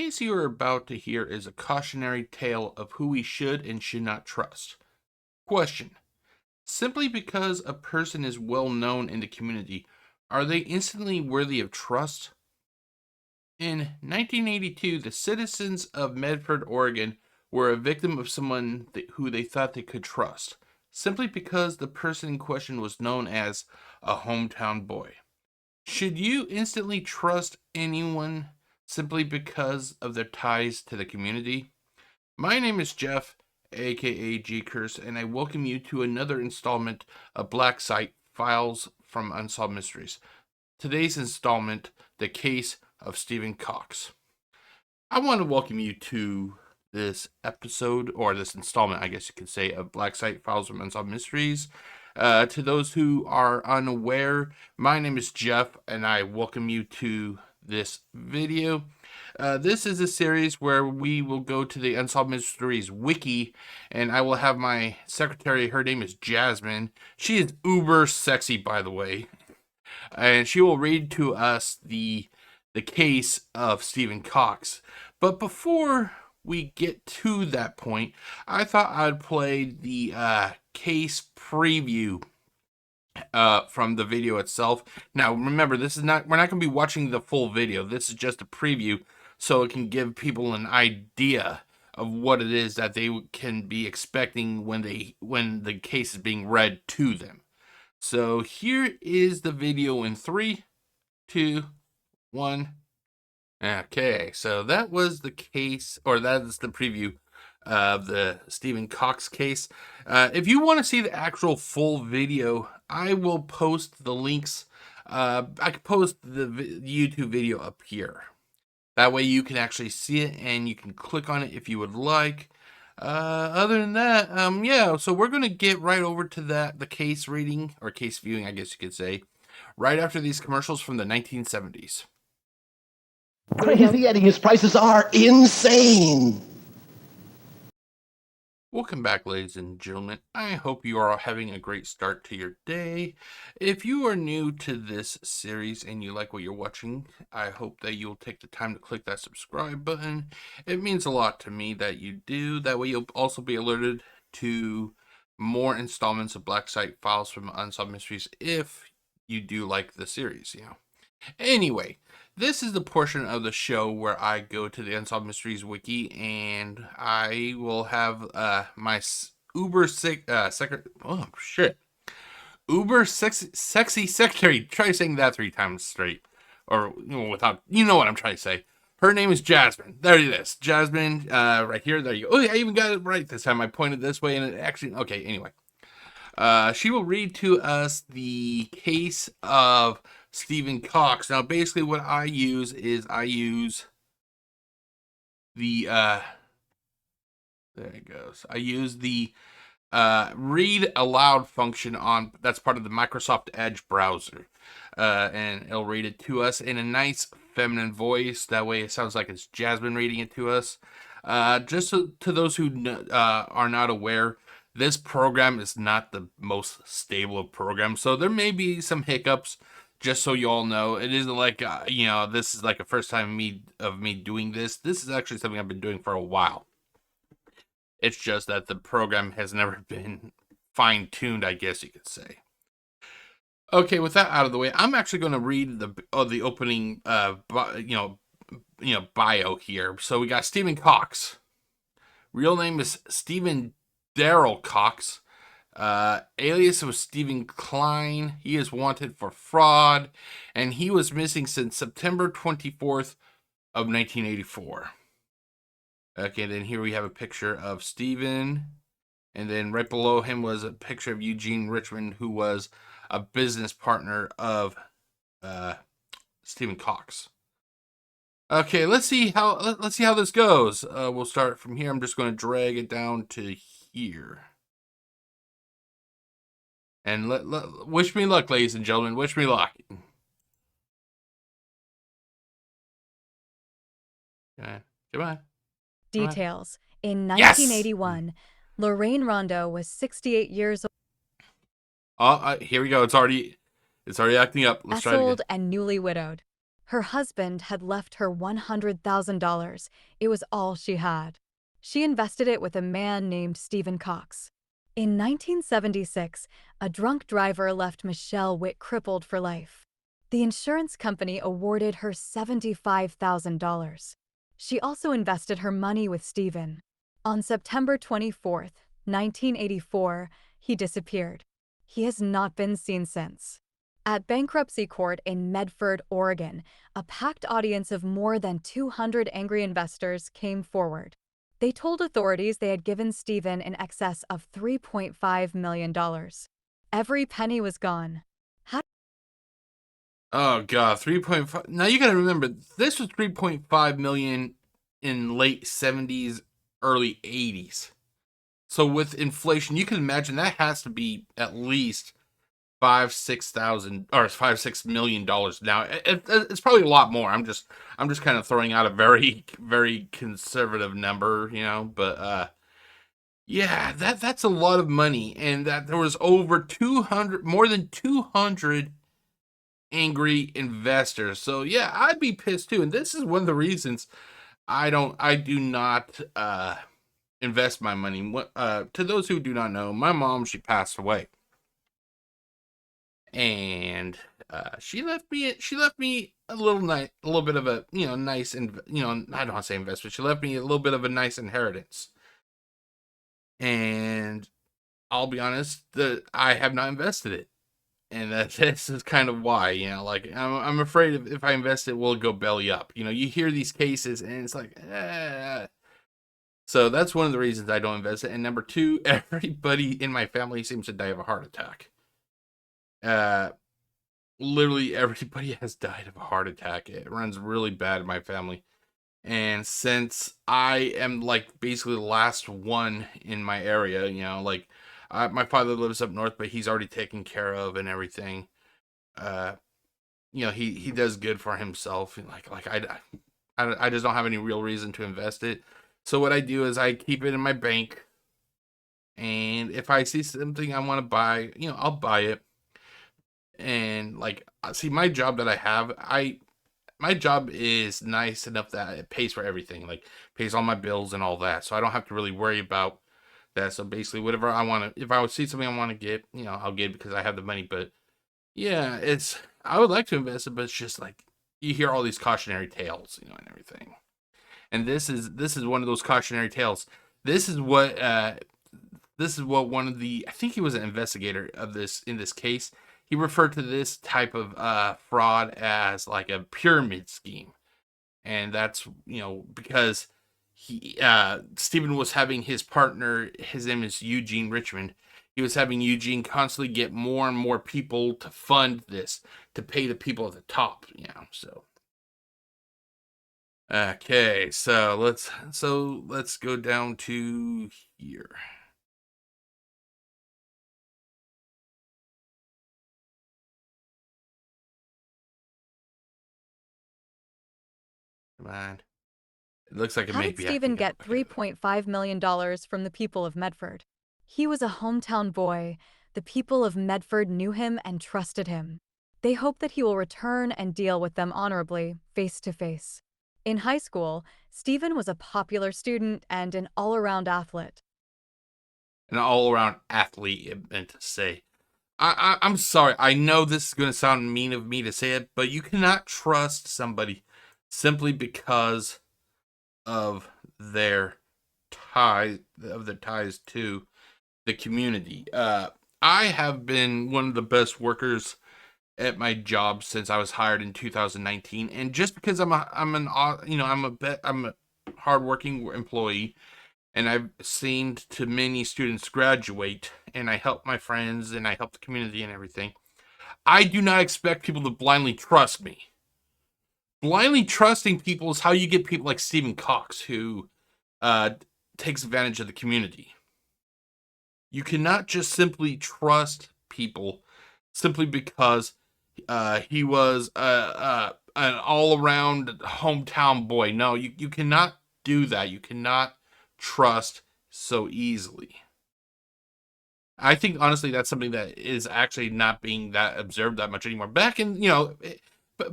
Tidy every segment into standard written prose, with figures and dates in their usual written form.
case you are about to hear is a cautionary tale of who we should and should not trust. Question. Simply because a person is well known in the community, are they instantly worthy of trust? In 1982, the citizens of Medford, Oregon were a victim of someone who they thought they could trust, simply because the person in question was known as a hometown boy. Should you instantly trust anyone simply because of their ties to the community? My name is Jeff, aka GCurse, and I welcome you to another installment of Black Site Files from Unsolved Mysteries. Today's installment, The Case of Steven Cox. I want to welcome you to this episode, or this installment, I guess you could say, of Black Site Files from Unsolved Mysteries. To those who are unaware, my name is Jeff, and I welcome you to this video. This is a series where we will go to the Unsolved Mysteries wiki, and I will have my secretary, her name is Jasmine. She is uber sexy, by the way, and she will read to us the case of Steven Cox. But before we get to that point, I thought I'd play the case preview from the video itself. Now, remember, we're not going to be watching the full video. This is just a preview, so it can give people an idea of what it is that they can be expecting when the case is being read to them. So here is the video in 3, 2, 1. Okay, so that was the case, or that is the preview of the Steven Cox case. If you want to see the actual full video, I will post the links. I can post the YouTube video up here. That way you can actually see it and you can click on it if you would like. Other than that, yeah, so we're going to get right over to the case reading, or case viewing, I guess you could say, right after these commercials from the 1970s. Crazy Eddie, his prices are insane. Welcome back, ladies and gentlemen. I hope you are all having a great start to your day. If you are new to this series and you like what you're watching, I hope that you'll take the time to click that subscribe button. It means a lot to me that you do. That way you'll also be alerted to more installments of Black Site Files from Unsolved Mysteries if you do like the series, Anyway, this is the portion of the show where I go to the Unsolved Mysteries wiki, and I will have my uber sexy secretary. Try saying that 3 times straight, or without. You know what I'm trying to say. Her name is Jasmine. There it is, Jasmine. Right here. There you go. Oh, I even got it right this time. I pointed this way, and it actually. Okay. Anyway, she will read to us the case of Steven Cox. Now, basically what I use is the, there it goes. I use the read aloud function that's part of the Microsoft Edge browser. And it'll read it to us in a nice feminine voice. That way it sounds like it's Jasmine reading it to us. Just to those who are not aware, this program is not the most stable of programs, so there may be some hiccups. Just so you all know, it isn't like this is like a first time of me doing this. This is actually something I've been doing for a while. It's just that the program has never been fine tuned, I guess you could say. Okay, with that out of the way, I'm actually going to read the opening bio here. So we got Steven Cox. Real name is Steven Daryl Cox. Alias was Stephen Klein. He is wanted for fraud, and he was missing since September 24th of 1984. Okay, then here we have a picture of Stephen, and then right below him was a picture of Eugene Richmond, who was a business partner of Steven Cox. Okay, let's see how this goes. We'll start from here. I'm just going to drag it down to here. And wish me luck, ladies and gentlemen. Wish me luck. Okay. Goodbye. Details. In 1981, Lorraine Rondo was 68 years old. Here we go. It's already acting up. Let's try it again. And newly widowed. Her husband had left her $100,000. It was all she had. She invested it with a man named Steven Cox. In 1976, a drunk driver left Michelle Witt crippled for life. The insurance company awarded her $75,000. She also invested her money with Steven. On September 24, 1984, he disappeared. He has not been seen since. At bankruptcy court in Medford, Oregon, a packed audience of more than 200 angry investors came forward. They told authorities they had given Steven in excess of $3.5 million. Every penny was gone. Oh god, 3.5. Now you got to remember, this was 3.5 million in late 70s, early 80s. So with inflation, you can imagine that has to be at least 5-6 million dollars now. It's probably a lot more. I'm just kind of throwing out a very very conservative number, but yeah, that's a lot of money, and that there was over 200, more than 200 angry investors. So yeah, I'd be pissed too. And this is one of the reasons I do not invest my money. To those who do not know, my mom, she passed away, and she left me a little bit of a nice, and I don't want to say investment. She left me a little bit of a nice inheritance, and I'll be honest, that I have not invested it. And this is kind of why, like I'm afraid if I invest it, will go belly up. You hear these cases and it's like, So that's one of the reasons I don't invest it. And number two, everybody in my family seems to die of a heart attack. Literally everybody has died of a heart attack. It runs really bad in my family. And since I am like basically the last one in my area, like my father lives up north, but he's already taken care of and everything. He does good for himself. Like I just don't have any real reason to invest it. So what I do is I keep it in my bank, and if I see something I want to buy, I'll buy it. And like, see, my job that I have, my job is nice enough that it pays for everything, like pays all my bills and all that. So I don't have to really worry about that. So basically, whatever I want to, if I would see something I want to get, I'll get it because I have the money. But yeah, I would like to invest it, but it's just like you hear all these cautionary tales, and everything. And this is one of those cautionary tales. This is what one of the, I think he was an investigator of this in this case. He referred to this type of fraud as like a pyramid scheme. And that's, because Stephen was having his partner, his name is Eugene Richmond. He was having Eugene constantly get more and more people to fund this, to pay the people at the top, so. Okay, so let's go down to here. Come on. It looks like it How may did be Stephen acting get up. $3.5 million from the people of Medford? He was a hometown boy. The people of Medford knew him and trusted him. They hope that he will return and deal with them honorably, face to face. In high school, Stephen was a popular student and an all-around athlete. An all-around athlete, it meant to say. I'm sorry. I know this is going to sound mean of me to say it, but you cannot trust somebody simply because of their ties to the community. I have been one of the best workers at my job since I was hired in 2019, and just because I'm a hardworking employee, and I've seen to many students graduate, and I help my friends, and I help the community and everything. I do not expect people to blindly trust me. Blindly trusting people is how you get people like Steven Cox, who uh, takes advantage of the community. You cannot just simply trust people simply because he was an all-around hometown boy. No, you cannot do that. You cannot trust so easily. I think honestly that's something that is actually not being that observed that much anymore. Back in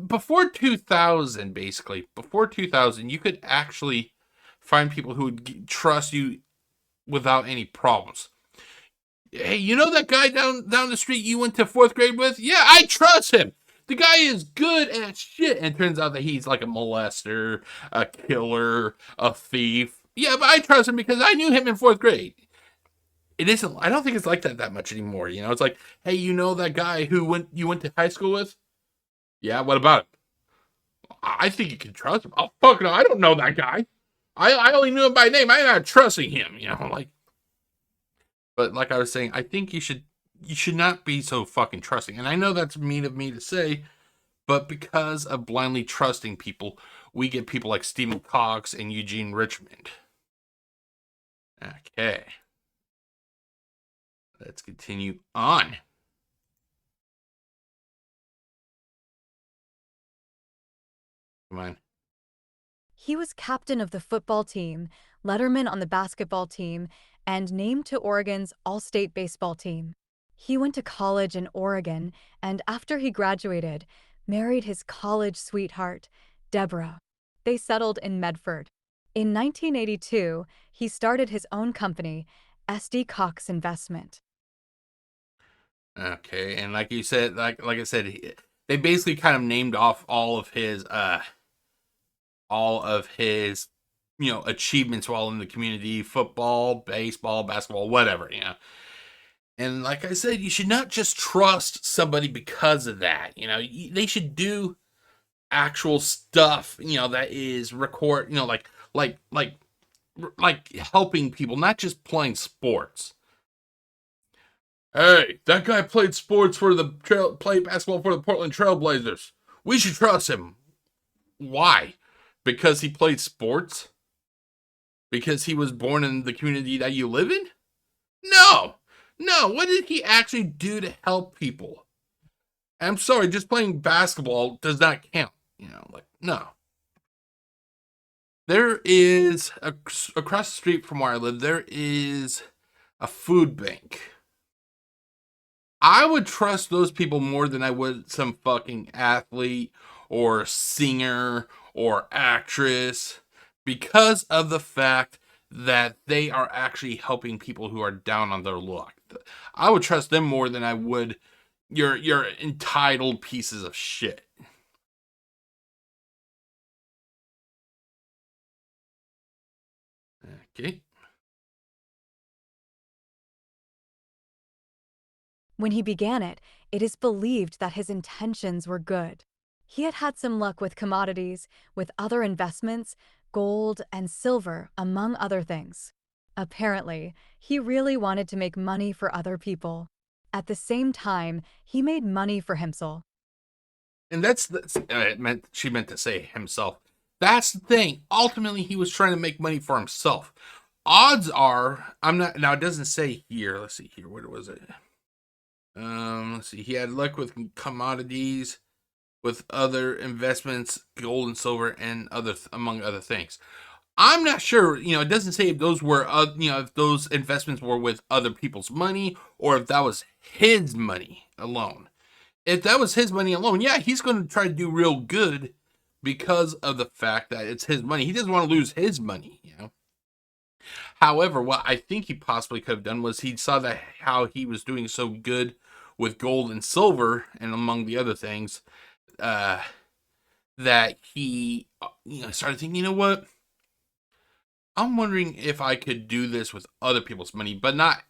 before 2000, basically, before 2000, you could actually find people who would trust you without any problems. Hey, you know that guy down the street you went to fourth grade with? Yeah, I trust him. The guy is good at shit. And it turns out that he's like a molester, a killer, a thief. Yeah, but I trust him because I knew him in fourth grade. It isn't. I don't think it's like that much anymore. You know, it's like, hey, you know that guy who you went to high school with? Yeah, what about him? I think you can trust him. Oh fuck no, I don't know that guy. I only knew him by name. I'm not trusting him. You know, like. But like I was saying, I think you should not be so fucking trusting. And I know that's mean of me to say, but because of blindly trusting people, we get people like Steven Cox and Eugene Richmond. Okay. Let's continue on. Come on. He was captain of the football team, letterman on the basketball team, and named to Oregon's all-state baseball team. He went to college in Oregon, and after he graduated, married his college sweetheart, Deborah. They settled in Medford. In 1982, he started his own company, SD Cox Investment. Okay, and like you said, like I said, they basically kind of named off all of his achievements while in the community: football, baseball, basketball, whatever. And like I said, you should not just trust somebody because of that. They should do actual stuff. That is record. Like helping people, not just playing sports. Hey, that guy played sports for played basketball for the Portland Trailblazers. We should trust him. Why? Because he played sports? Because he was born in the community that you live in? No. No, what did he actually do to help people? I'm sorry, just playing basketball does not count. No. There is, across the street from where I live, there is a food bank. I would trust those people more than I would some fucking athlete or singer or actress, because of the fact that they are actually helping people who are down on their luck. I would trust them more than I would your entitled pieces of shit. Okay. When he began it, it is believed that his intentions were good. He had had some luck with commodities, with other investments, gold and silver, among other things. Apparently, he really wanted to make money for other people. At the same time, he made money for himself. And she meant to say himself. That's the thing. Ultimately, he was trying to make money for himself. Odds are, I'm not, now it doesn't say here. Let's see here. Where was it? Let's see. He had luck with commodities, with other investments, gold and silver, and among other things. I'm not sure. It doesn't say if those were, if those investments were with other people's money or if that was his money alone. If that was his money alone, yeah, he's going to try to do real good because of the fact that it's his money. He doesn't want to lose his money. However, what I think he possibly could have done was he saw that how he was doing so good with gold and silver and among the other things, that he started thinking, you know what? I'm wondering if I could do this with other people's money, but not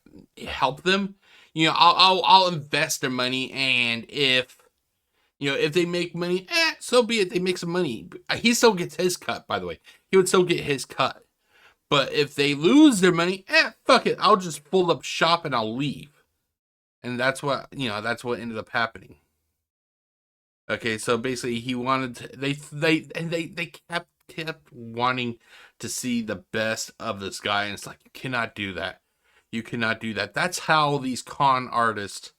help them. I'll invest their money, and if they make money, so be it. They make some money. He still gets his cut, by the way. He would still get his cut. But if they lose their money, fuck it. I'll just fold up shop and I'll leave. And that's what ended up happening. Okay, so basically he wanted to, they kept wanting to see the best of this guy, and it's like, you cannot do that. You cannot do that. That's how these con artists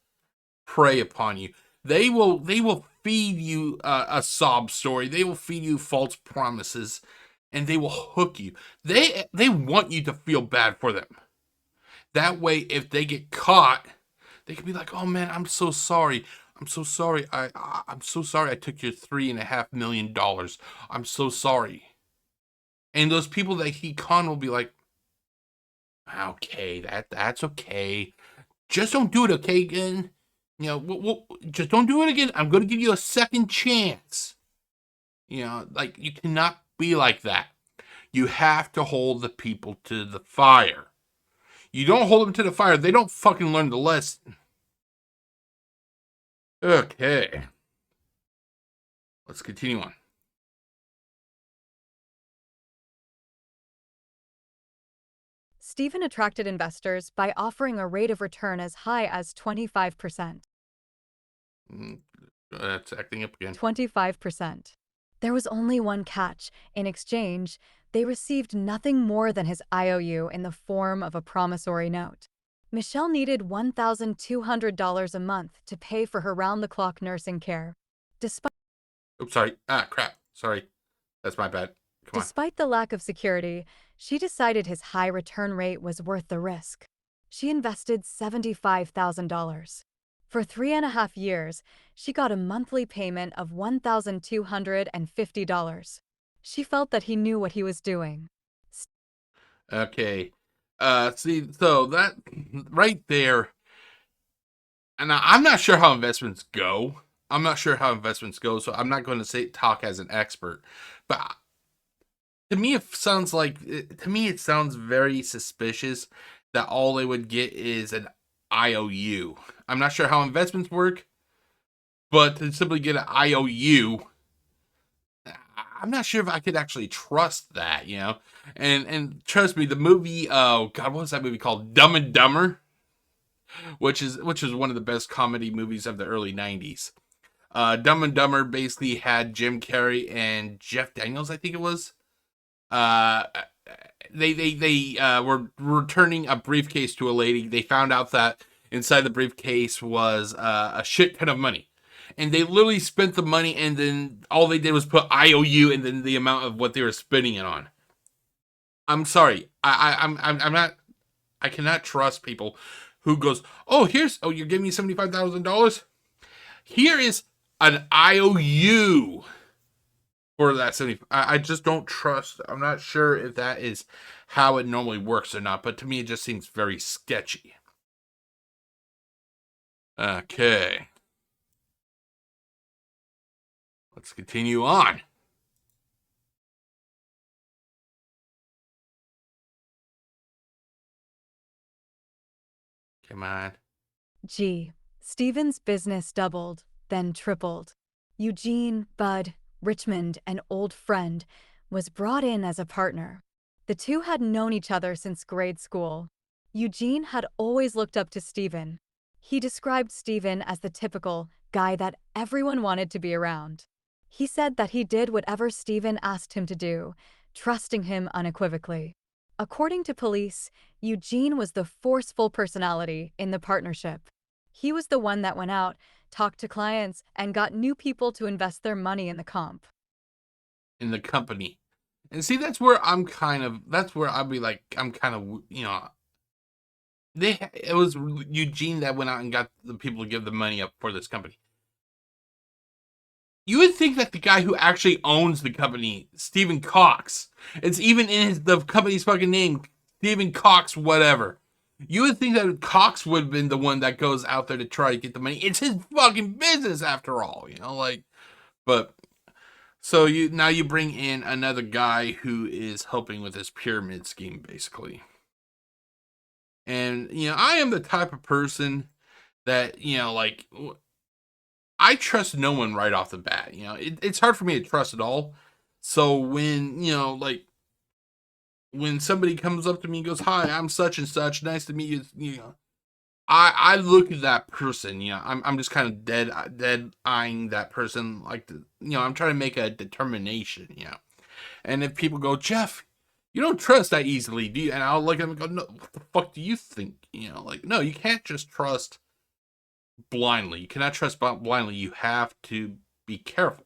prey upon you. They will feed you a sob story. They will feed you false promises, and they will hook you. They want you to feel bad for them. That way, if they get caught, they can be like, oh man, I'm so sorry. I'm so sorry. I'm so sorry I took your $3.5 million. I'm so sorry. And those people that he conned will be like, okay, that's okay. Just don't do it, okay? Again, just don't do it again. I'm gonna give you a second chance. Like you cannot be like that. You have to hold the people to the fire. You don't hold them to the fire, they don't fucking learn the lesson. Okay, let's continue on. Steven attracted investors by offering a rate of return as high as 25%. That's acting up again. 25%. There was only one catch. In exchange, they received nothing more than his IOU in the form of a promissory note. Michelle needed $1,200 a month to pay for her round-the-clock nursing care. Oops, sorry. Ah, crap. Sorry. That's my bad. Come on. Despite the lack of security, she decided his high return rate was worth the risk. She invested $75,000. For 3.5 years, she got a monthly payment of $1,250. She felt that he knew what he was doing. Okay. See, so that right there, and I'm not sure how investments go. I'm not sure how investments go, so I'm not going to say talk as an expert. But to me, it sounds very suspicious that all they would get is an IOU. I'm not sure how investments work, but to simply get an IOU, I'm not sure if I could actually trust that. And trust me, the movie, oh god, what was that movie called? Dumb and Dumber, which is one of the best comedy movies of the early '90s. Dumb and Dumber basically had Jim Carrey and Jeff Daniels, I think it was. Uh, they were returning a briefcase to a lady. They found out that inside the briefcase was a shit ton of money, and they literally spent the money, and then all they did was put IOU and then the amount of what they were spending it on. I'm sorry, I'm not. I cannot trust people who goes, oh, you're giving me $75,000. Here is an IOU for that 70. I just don't trust. I'm not sure if that is how it normally works or not, but to me it just seems very sketchy. Okay, let's continue on. Come on. Steven's business doubled, then tripled. Eugene, Bud, Richmond, an old friend, was brought in as a partner. The two had known each other since grade school. Eugene had always looked up to Steven. He described Steven as the typical guy that everyone wanted to be around. He said that he did whatever Steven asked him to do, trusting him unequivocally. According to police, Eugene was the forceful personality in the partnership. He was the one that went out, talked to clients, and got new people to invest their money in the comp. In the company. And see, that's where that's where I'll be like, I'm kind of, it was Eugene that went out and got the people to give the money up for this company. You would think that the guy who actually owns the company, Steven Cox, it's even in the company's fucking name, Steven Cox, whatever. You would think that Cox would have been the one that goes out there to try to get the money. It's his fucking business after all, like. But so you bring in another guy who is helping with this pyramid scheme, basically. And I am the type of person that like I trust no one right off the bat. It's hard for me to trust at all. So when like when somebody comes up to me and goes, "Hi, I'm such and such. Nice to meet you," I look at that person. I'm just kind of dead eyeing that person. Like I'm trying to make a determination. And if people go, "Jeff, you don't trust that easily, do you?" And I'll look at them and go, "No, what the fuck do you think?" Like, no, you can't just trust blindly. You cannot trust blindly. You have to be careful.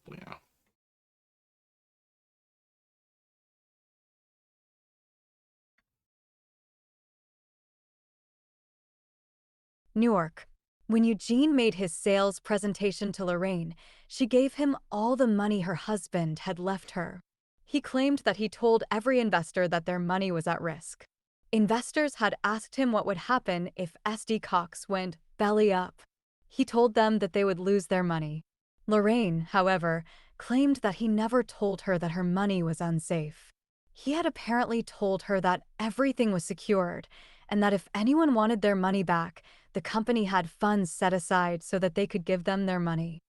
Newark. When Eugene made his sales presentation to Lorraine, she gave him all the money her husband had left her. He claimed that he told every investor that their money was at risk. Investors had asked him what would happen if SD Cox went belly up. He told them that they would lose their money. Lorraine, however, claimed that he never told her that her money was unsafe. He had apparently told her that everything was secured and that if anyone wanted their money back, the company had funds set aside so that they could give them their money.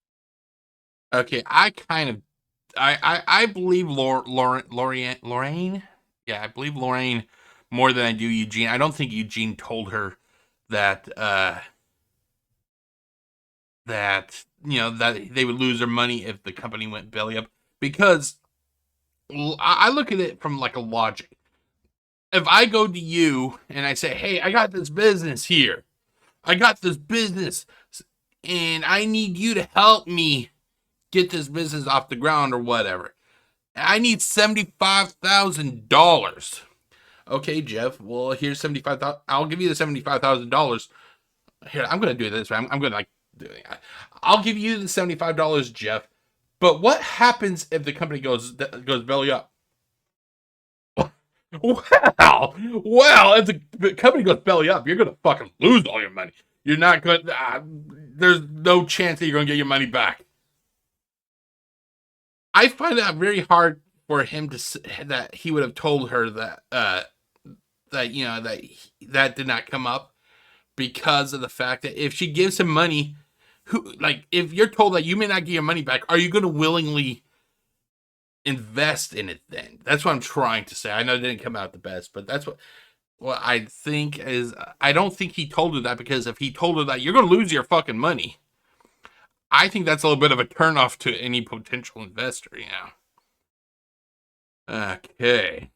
Okay, I believe Lorraine. Yeah, I believe Lorraine more than I do Eugene. I don't think Eugene told her that that that they would lose their money if the company went belly up, because I look at it from like a logic. If I go to you and I say, "Hey, I got this business here. I got this business and I need you to help me get this business off the ground or whatever. I need $75,000. Okay, Jeff. Well, here's 75,000. I'll give you the $75,000. Here, I'm gonna do this. I'm gonna I'll give you the $75, Jeff. But what happens if the company goes belly up? Well, if the company goes belly up, you're gonna fucking lose all your money. You're not going. There's no chance that you're gonna get your money back. I find that very hard for him that he would have told her that that did not come up, because of the fact that if she gives him money, if you're told that you may not get your money back, are you going to willingly invest in it then? That's what I'm trying to say. I know it didn't come out the best, but that's what I think is. I don't think he told her that, because if he told her that you're going to lose your fucking money, I think that's a little bit of a turnoff to any potential investor, Okay.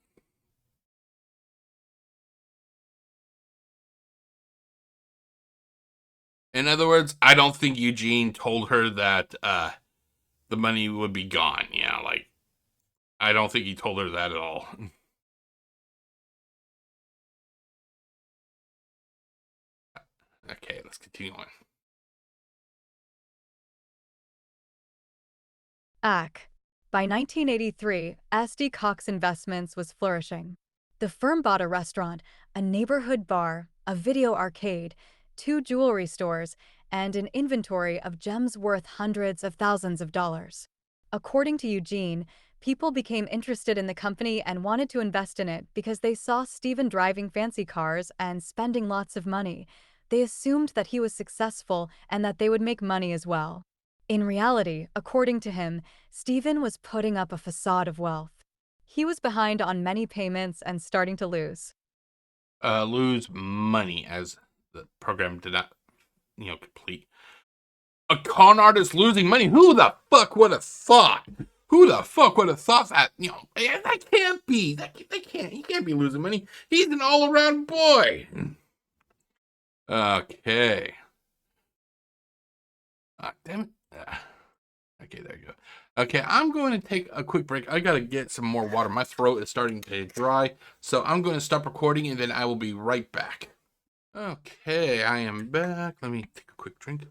In other words, I don't think Eugene told her that the money would be gone. I don't think he told her that at all. Okay, let's continue on. By 1983, SD Cox Investments was flourishing. The firm bought a restaurant, a neighborhood bar, a video arcade, 2 jewelry stores, and an inventory of gems worth hundreds of thousands of dollars. According to Eugene, people became interested in the company and wanted to invest in it because they saw Steven driving fancy cars and spending lots of money. They assumed that he was successful and that they would make money as well. In reality, according to him, Steven was putting up a facade of wealth. He was behind on many payments and starting to lose. Lose money, as the program did not, complete. A con artist losing money? Who the fuck would have thought? Who the fuck would have thought that? That can't be. He can't be losing money. He's an all-around boy. Okay. Damn it. Okay, there you go. Okay, I'm going to take a quick break. I gotta get some more water. My throat is starting to dry, so I'm going to stop recording and then I will be right back. Okay, I am back. Let me take a quick drink.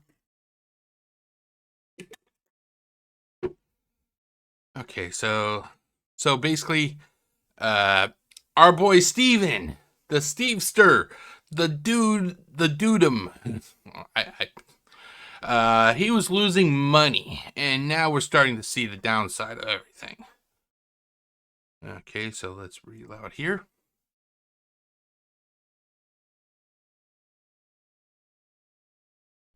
Okay, so basically, our boy Steven, the Stevester, the dudum. He was losing money, and now we're starting to see the downside of everything. Okay, so let's read aloud here.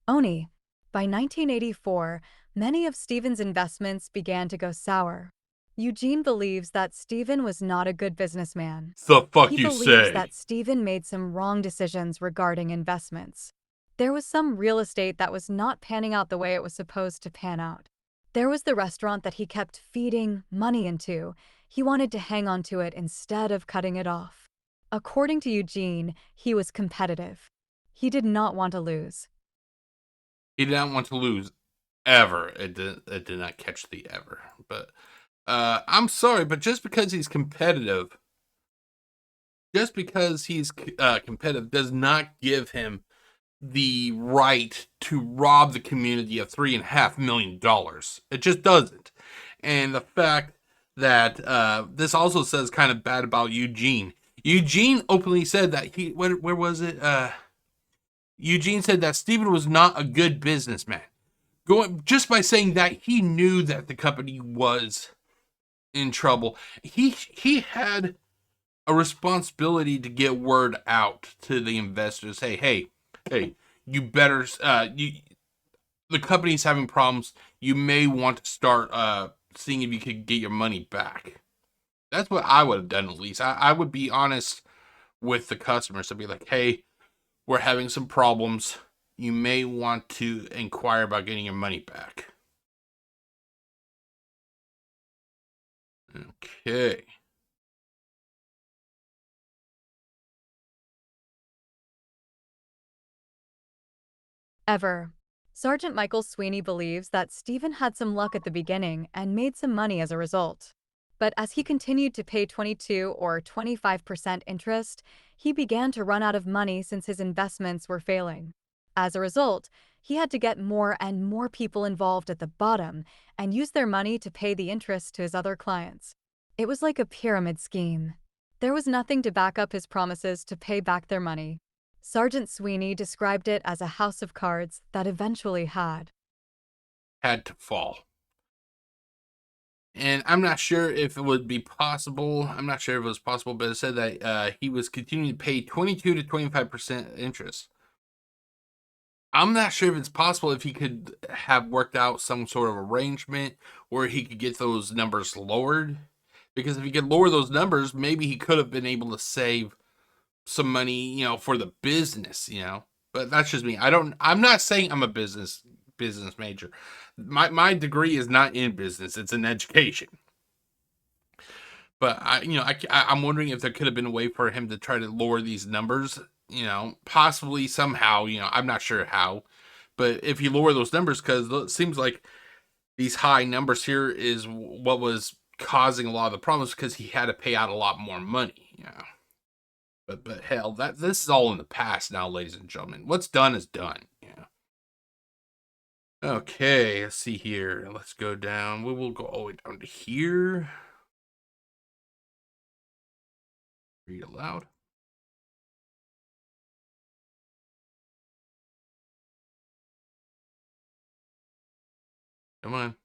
Oni. By 1984, many of Steven's investments began to go sour. Eugene believes that Steven was not a good businessman. The fuck He you believes say? that Steven made some wrong decisions regarding investments. There was some real estate that was not panning out the way it was supposed to pan out. There was the restaurant that he kept feeding money into. He wanted to hang on to it instead of cutting it off. According to Eugene, he was competitive. He did not want to lose. He did not want to lose ever. It did not catch the ever. But I'm sorry, but just because he's competitive, competitive does not give him the right to rob the community of $3.5 million. It just doesn't. And the fact that this also says kind of bad about Eugene. Eugene openly said that where was it? Eugene said that Steven was not a good businessman. Going just by saying that, he knew that the company was in trouble. He had a responsibility to get word out to the investors. Hey, you better the company's having problems. You may want to start seeing if you could get your money back. That's what I would have done at least. I would be honest with the customers. I'd be like, hey, we're having some problems. You may want to inquire about getting your money back. Okay. Ever. Sergeant Michael Sweeney believes that Stephen had some luck at the beginning and made some money as a result. But as he continued to pay 22 or 25% interest, he began to run out of money since his investments were failing. As a result, he had to get more and more people involved at the bottom and use their money to pay the interest to his other clients. It was like a pyramid scheme. There was nothing to back up his promises to pay back their money. Sergeant Sweeney described it as a house of cards that eventually had to fall. And I'm not sure if it would be possible. I'm not sure if it was possible, but it said that he was continuing to pay 22 to 25% interest. I'm not sure if it's possible if he could have worked out some sort of arrangement where he could get those numbers lowered. Because if he could lower those numbers, maybe he could have been able to save some money, for the business, But that's just me. I'm not saying I'm a business major. My degree is not in business, it's in education. But I'm wondering if there could have been a way for him to try to lower these numbers, possibly somehow, I'm not sure how. But if you lower those numbers, because it seems like these high numbers here is what was causing a lot of the problems, because he had to pay out a lot more money, But hell, this is all in the past now, ladies and gentlemen. What's done is done. Okay, let's see here. Let's go down. We will go all the way down to here. Read aloud. Come on.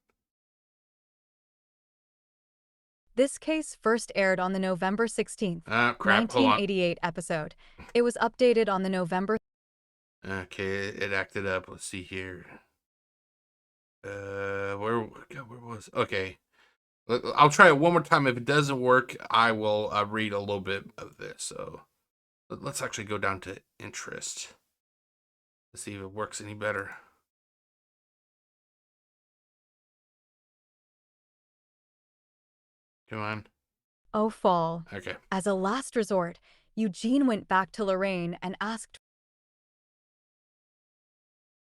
This case first aired on the November 16th, Crap. Hold on. 1988 episode. It was updated on the November. Okay, it acted up. Let's see here. Where was? Okay, I'll try it one more time. If it doesn't work, I will read a little bit of this. So let's actually go down to interest. Let's see if it works any better. Come on. Oh, fall. Okay. As a last resort, Eugene went back to Lorraine and asked.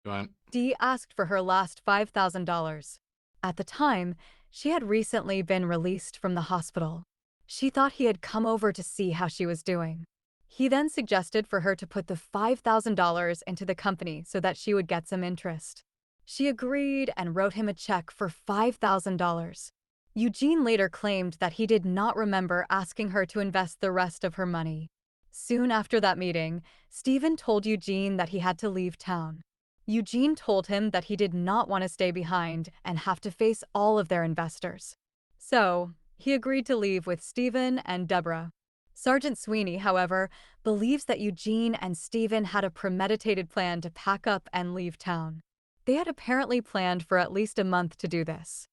Go on. Dee asked for her last $5,000. At the time, she had recently been released from the hospital. She thought he had come over to see how she was doing. He then suggested for her to put the $5,000 into the company so that she would get some interest. She agreed and wrote him a check for $5,000. Eugene later claimed that he did not remember asking her to invest the rest of her money. Soon after that meeting, Steven told Eugene that he had to leave town. Eugene told him that he did not want to stay behind and have to face all of their investors. So, he agreed to leave with Steven and Deborah. Sergeant Sweeney, however, believes that Eugene and Steven had a premeditated plan to pack up and leave town. They had apparently planned for at least a month to do this.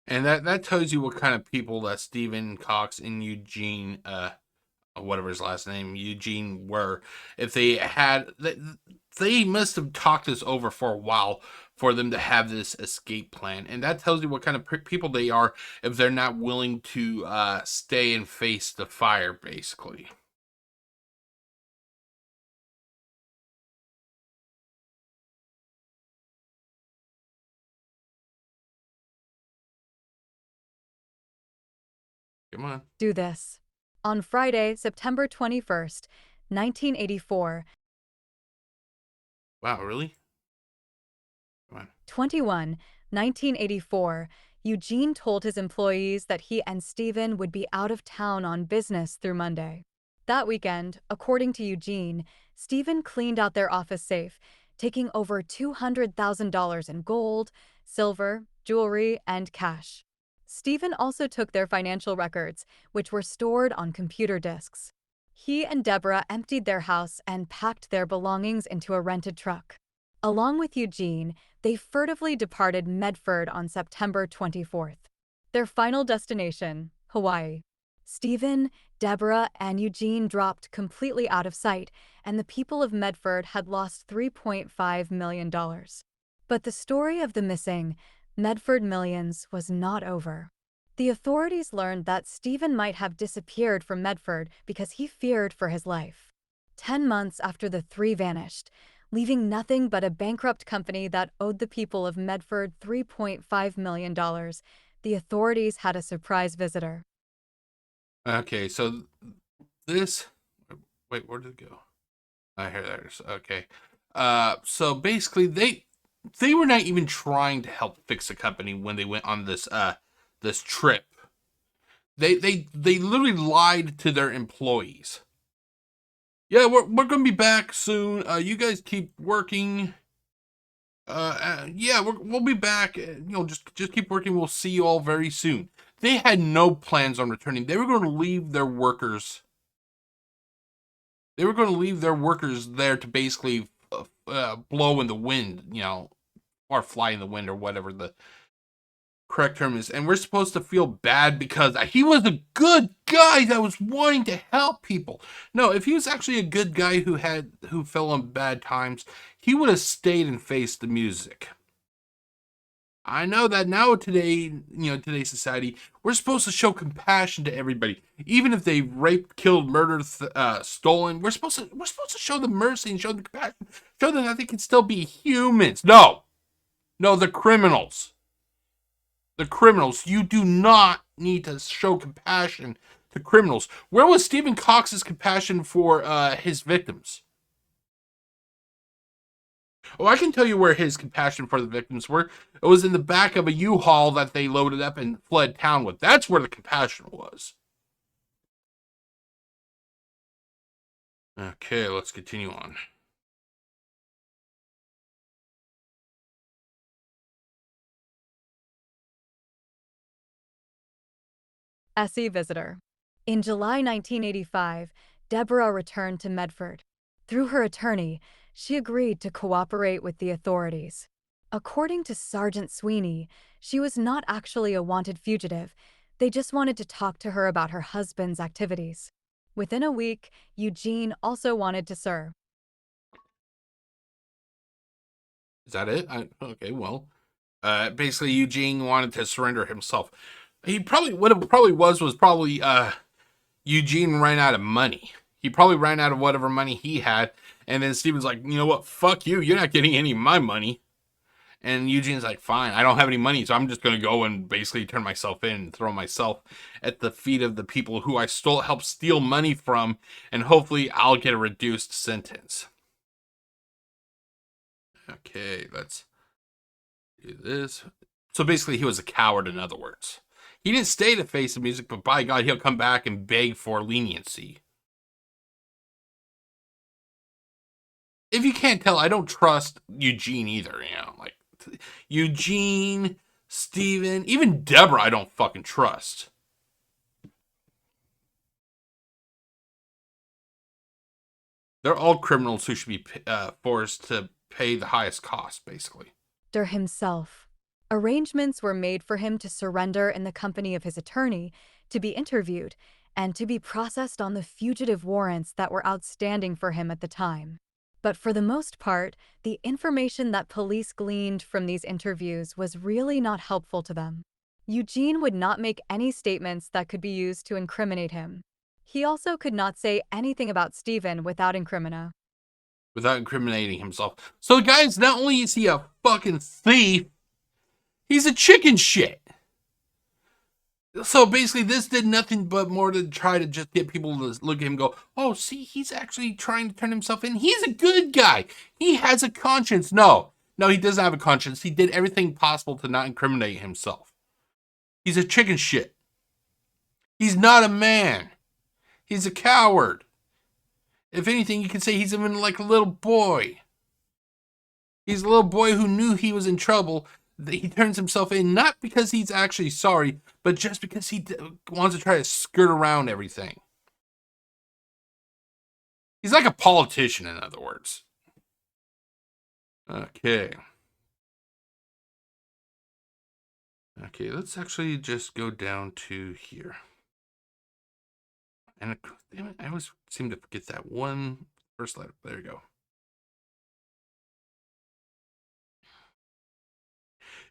And that tells you what kind of people that Steven Cox and Eugene, whatever his last name, Eugene, were. If they had, they must have talked this over for a while for them to have this escape plan. And that tells you what kind of people they are if they're not willing to stay and face the fire, basically. Come on. Do this. On Friday, September 21st, 1984, Wow, really? Come on. 21, 1984, Eugene told his employees that he and Steven would be out of town on business through Monday. That weekend, according to Eugene, Steven cleaned out their office safe, taking over $200,000 in gold, silver, jewelry, and cash. Steven also took their financial records, which were stored on computer disks. He and Deborah emptied their house and packed their belongings into a rented truck. Along with Eugene, they furtively departed Medford on September 24th. Their final destination, Hawaii. Steven, Deborah, and Eugene dropped completely out of sight, and the people of Medford had lost $3.5 million. But the story of the missing Medford millions was not over. The authorities learned that Steven might have disappeared from Medford because he feared for his life. 10 months after the three vanished, leaving nothing but a bankrupt company that owed the people of Medford $3.5 million, the authorities had a surprise visitor. Okay, so this. Wait, where did it go? Here, there's. Okay. So basically, they were not even trying to help fix the company when they went on this trip. They literally lied to their employees. Yeah, we're gonna be back soon. You guys keep working. Yeah, we'll be back. Just keep working. We'll see you all very soon. They had no plans on returning. They were going to leave their workers. They were going to leave their workers there to basically blow in the wind, or fly in the wind, or whatever the correct term is. And we're supposed to feel bad because he was a good guy that was wanting to help people. No, if he was actually a good guy who fell on bad times, he would have stayed and faced the music. I know that now today, today's society, we're supposed to show compassion to everybody, even if they raped, killed, murdered, stolen. We're supposed to show them mercy and show them compassion, show them that they can still be humans. No, the criminals. The criminals. You do not need to show compassion to criminals. Where was Steven Cox's compassion for his victims? Oh, I can tell you where his compassion for the victims were. It was in the back of a U-Haul that they loaded up and fled town with. That's where the compassion was. Okay, let's continue on. SE visitor. In July 1985, Deborah returned to Medford. Through her attorney, she agreed to cooperate with the authorities. According to Sergeant Sweeney, she was not actually a wanted fugitive. They just wanted to talk to her about her husband's activities. Within a week, Eugene also wanted to serve. Is that it? Okay, well, basically Eugene wanted to surrender himself. He probably what it probably was probably Eugene ran out of money. He probably ran out of whatever money he had, and then Steven's like, you know what? Fuck you. You're not getting any of my money. And Eugene's like, fine, I don't have any money, so I'm just gonna go and basically turn myself in and throw myself at the feet of the people who I helped steal money from, and hopefully I'll get a reduced sentence. Okay, let's do this. So basically, he was a coward, in other words. He didn't stay to face the music, but by God, he'll come back and beg for leniency. If you can't tell, I don't trust Eugene either, like Eugene, Steven, even Deborah, I don't fucking trust. They're all criminals who should be forced to pay the highest cost, basically. Himself. Arrangements were made for him to surrender in the company of his attorney, to be interviewed, and to be processed on the fugitive warrants that were outstanding for him at the time. But for the most part, the information that police gleaned from these interviews was really not helpful to them. Eugene would not make any statements that could be used to incriminate him. He also could not say anything about Steven without incriminating himself. So the guy's not only is he a fucking thief, he's a chicken shit. So basically, this did nothing but more to try to just get people to look at him and go, oh, see, he's actually trying to turn himself in. He's a good guy. He has a conscience. No, he doesn't have a conscience. He did everything possible to not incriminate himself. He's a chicken shit. He's not a man. He's a coward. If anything, you could say he's even like a little boy. He's a little boy who knew he was in trouble. He turns himself in not because he's actually sorry, but just because he wants to try to skirt around everything. He's like a politician, in other words. Okay. Okay, let's actually just go down to here. And damn it, I always seem to forget that one first letter. There you go.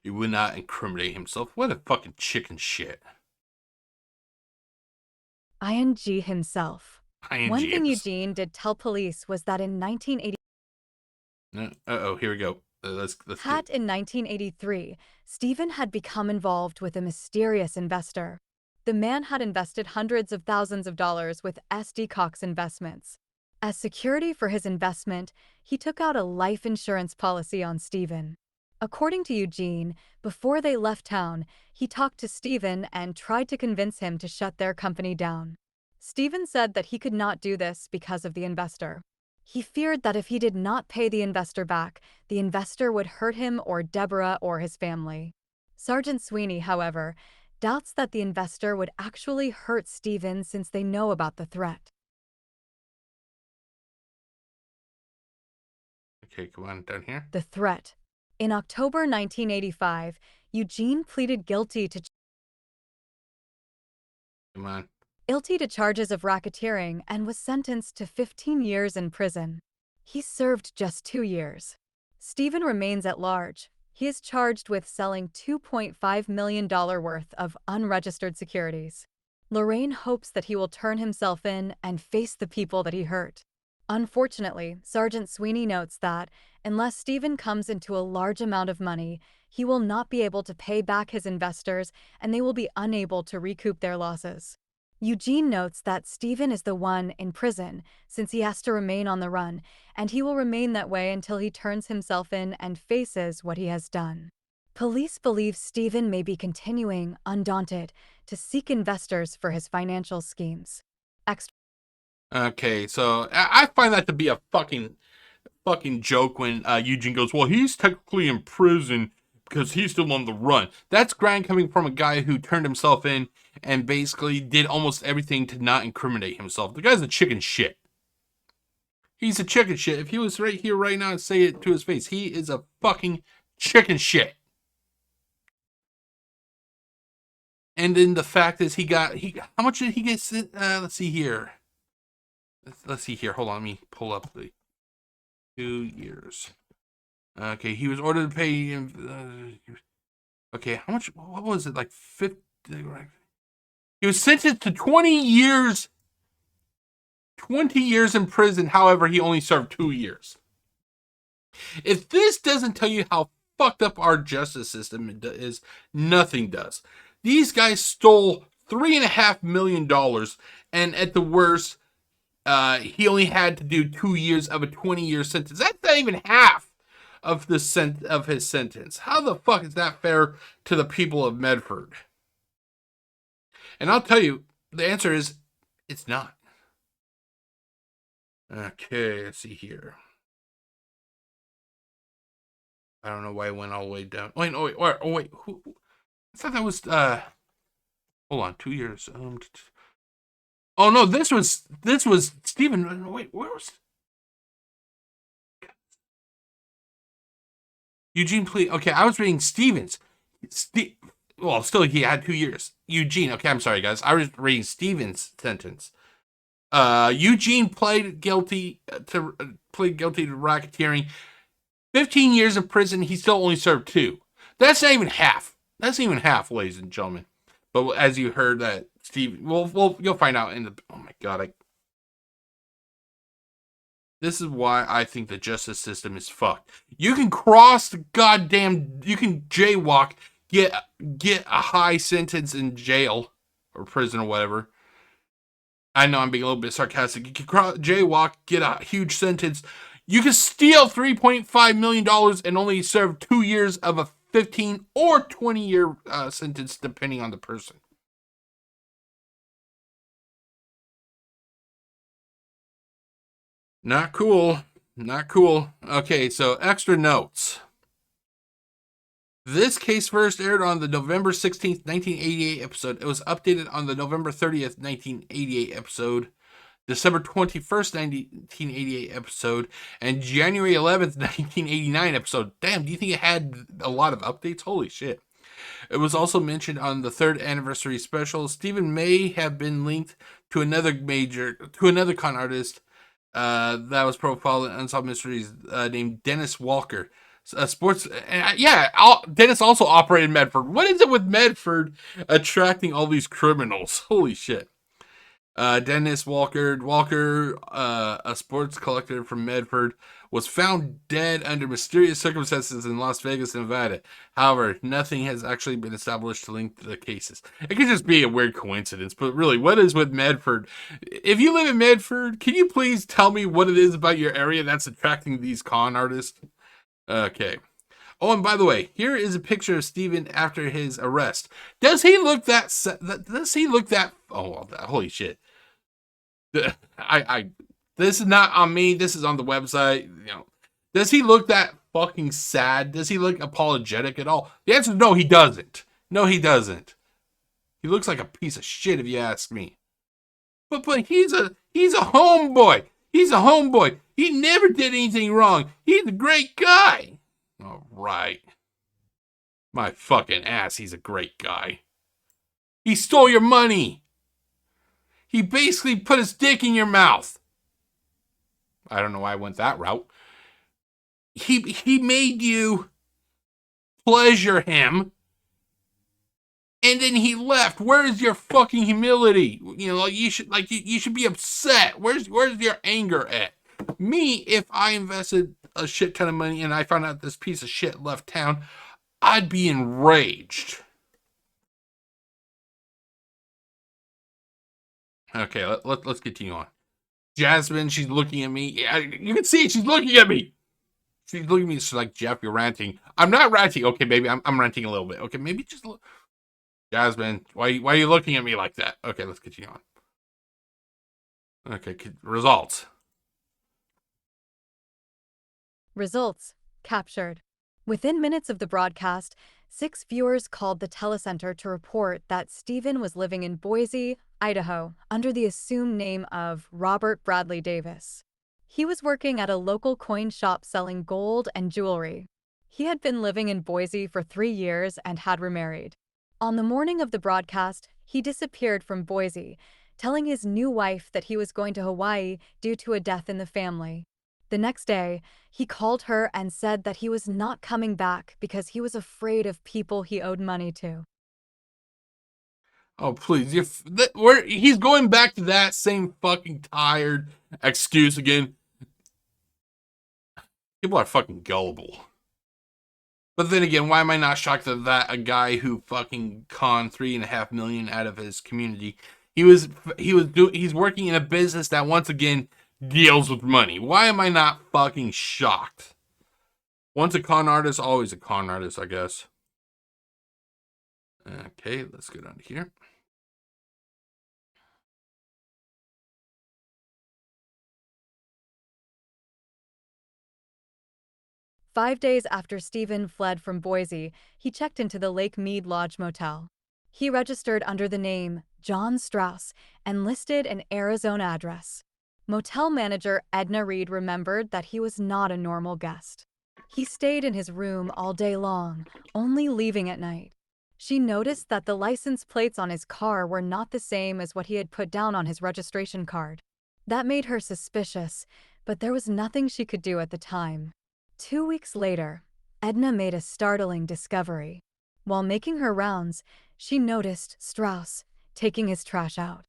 He would not incriminate himself. What a fucking chicken shit. ING himself. ING One thing himself. Eugene did tell police was that in 1980. Here we go. Let's In 1983, Steven had become involved with a mysterious investor. The man had invested hundreds of thousands of dollars with SD Cox Investments. As security for his investment, he took out a life insurance policy on Steven. According to Eugene, before they left town, he talked to Steven and tried to convince him to shut their company down. Steven said that he could not do this because of the investor. He feared that if he did not pay the investor back, the investor would hurt him or Deborah or his family. Sergeant Sweeney, however, doubts that the investor would actually hurt Steven since they know about the threat. Okay, come on, down here. The threat. In October 1985, Eugene pleaded guilty to charges of racketeering and was sentenced to 15 years in prison. He served just 2 years. Steven remains at large. He is charged with selling $2.5 million worth of unregistered securities. Lorraine hopes that he will turn himself in and face the people that he hurt. Unfortunately, Sergeant Sweeney notes that, unless Steven comes into a large amount of money, he will not be able to pay back his investors and they will be unable to recoup their losses. Eugene notes that Steven is the one in prison since he has to remain on the run, and he will remain that way until he turns himself in and faces what he has done. Police believe Steven may be continuing, undaunted, to seek investors for his financial schemes. Okay, so I find that to be a fucking joke when Eugene goes, well, he's technically in prison because he's still on the run. That's grand coming from a guy who turned himself in and basically did almost everything to not incriminate himself. The guy's a chicken shit. He's a chicken shit. If he was right here right now and say it to his face, he is a fucking chicken shit. And then the fact is how much did he get? Let's see here. Let's see here. Hold on, let me pull up the 2 years. Okay, he was ordered to pay. Okay, how much? What was it? Like 50. He was sentenced to 20 years. 20 years in prison. However, he only served 2 years. If this doesn't tell you how fucked up our justice system is, nothing does. These guys stole $3.5 million, and at the worst, he only had to do 2 years of a 20-year sentence. That's not even half of his sentence. How the fuck is that fair to the people of Medford? And I'll tell you, the answer is, it's not. Okay, let's see here. I don't know why I went all the way down. Wait. Who? I thought that was, hold on, 2 years. Oh no, this was Steven. Wait, where was Eugene? Please. Okay, I was reading Steven's. Well, still he had 2 years. Eugene. Okay, I'm sorry, guys. I was reading Steven's sentence. Eugene pleaded guilty to racketeering. 15 years in prison. He still only served 2. That's not even half. Ladies and gentlemen. But as you heard that Steve, well, you'll find out in the. Oh my god! This is why I think the justice system is fucked. You can cross the goddamn. You can jaywalk, get a high sentence in jail, or prison or whatever. I know I'm being a little bit sarcastic. You can jaywalk, get a huge sentence. You can steal $3.5 million and only serve 2 years of a 15 or 20-year sentence, depending on the person. Not cool. Not cool. Okay, so extra notes. This case first aired on the November 16th, 1988 episode. It was updated on the November 30th, 1988 episode, December 21st, 1988 episode, and January 11th, 1989 episode. Damn, do you think it had a lot of updates? Holy shit. It was also mentioned on the 3rd anniversary special. Stephen may have been linked to another con artist that was profiled in Unsolved Mysteries named Dennis Walker. Sports, Dennis also operated Medford. What is it with Medford attracting all these criminals? Holy shit. Dennis Walker, a sports collector from Medford, was found dead under mysterious circumstances in Las Vegas, Nevada. However, nothing has actually been established to link the cases. It could just be a weird coincidence, but really, what is with Medford? If you live in Medford, can you please tell me what it is about your area that's attracting these con artists? Okay. Oh, and by the way, here is a picture of Steven after his arrest. Does he look that? Oh, holy shit! This is not on me. This is on the website. Does he look that fucking sad? Does he look apologetic at all? The answer is no. He doesn't. No, he doesn't. He looks like a piece of shit, if you ask me. But he's a homeboy. He's a homeboy. He never did anything wrong. He's a great guy. All right. My fucking ass, he's a great guy. He stole your money. He basically put his dick in your mouth. I don't know why I went that route. He made you pleasure him, and then he left. Where is your fucking humility? You should be upset. Where's your anger at? Me, if I invested a shit ton of money and I found out this piece of shit left town, I'd be enraged. Okay, let's continue on. Jasmine, she's looking at me. Yeah, you can see it. She's looking at me. She's looking at me. She's like, Jeff, you're ranting. I'm not ranting. Okay, baby, I'm ranting a little bit. Okay, maybe just look. Jasmine, why are you looking at me like that? Okay, let's continue on. Okay, results. Results captured. Within minutes of the broadcast, 6 viewers called the telecenter to report that Steven was living in Boise, Idaho, under the assumed name of Robert Bradley Davis. He was working at a local coin shop selling gold and jewelry. He had been living in Boise for 3 years and had remarried. On the morning of the broadcast, he disappeared from Boise, telling his new wife that he was going to Hawaii due to a death in the family. The next day, he called her and said that he was not coming back because he was afraid of people he owed money to. Oh, please. He's going back to that same fucking tired excuse again. People are fucking gullible. But then again, why am I not shocked that a guy who fucking conned $3.5 million out of his community, he's working in a business that once again deals with money. Why am I not fucking shocked? Once a con artist, always a con artist, I guess. Okay, let's go down to here. "5 days after Steven fled from Boise, he checked into the Lake Mead Lodge Motel. He registered under the name John Strauss and listed an Arizona address. Motel manager Edna Reed remembered that he was not a normal guest. He stayed in his room all day long, only leaving at night. She noticed that the license plates on his car were not the same as what he had put down on his registration card. That made her suspicious, but there was nothing she could do at the time. 2 weeks later, Edna made a startling discovery. While making her rounds, she noticed Strauss taking his trash out.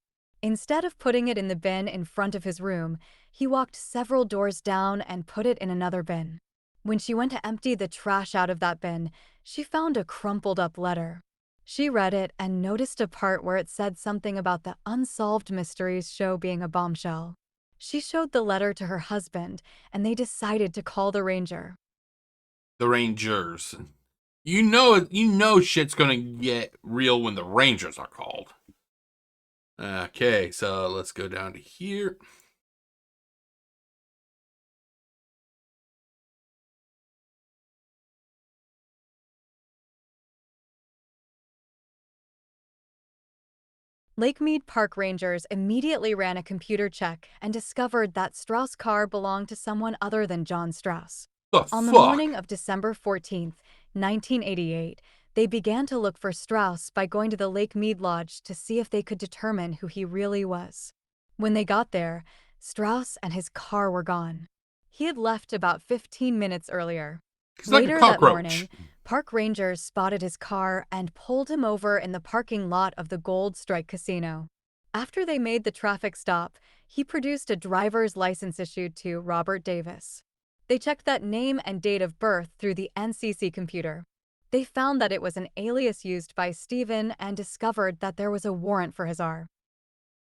Instead of putting it in the bin in front of his room, he walked several doors down and put it in another bin. When she went to empty the trash out of that bin, she found a crumpled-up letter. She read it and noticed a part where it said something about the Unsolved Mysteries show being a bombshell. She showed the letter to her husband, and they decided to call the ranger. The Rangers. You know shit's gonna get real when the Rangers are called. Okay, so let's go down to here. Lakemead Park Rangers immediately ran a computer check and discovered that Strauss' car belonged to someone other than John Strauss. The On the fuck? morning of December 14th, 1988, they began to look for Strauss by going to the Lakemead Lodge to see if they could determine who he really was. When they got there, Strauss and his car were gone. He had left about 15 minutes earlier. He's like a Later that cockroach. morning, park rangers spotted his car and pulled him over in the parking lot of the Gold Strike Casino. After they made the traffic stop, he produced a driver's license issued to Robert Davis. They checked that name and date of birth through the NCC computer. They found that it was an alias used by Steven and discovered that there was a warrant for his arrest.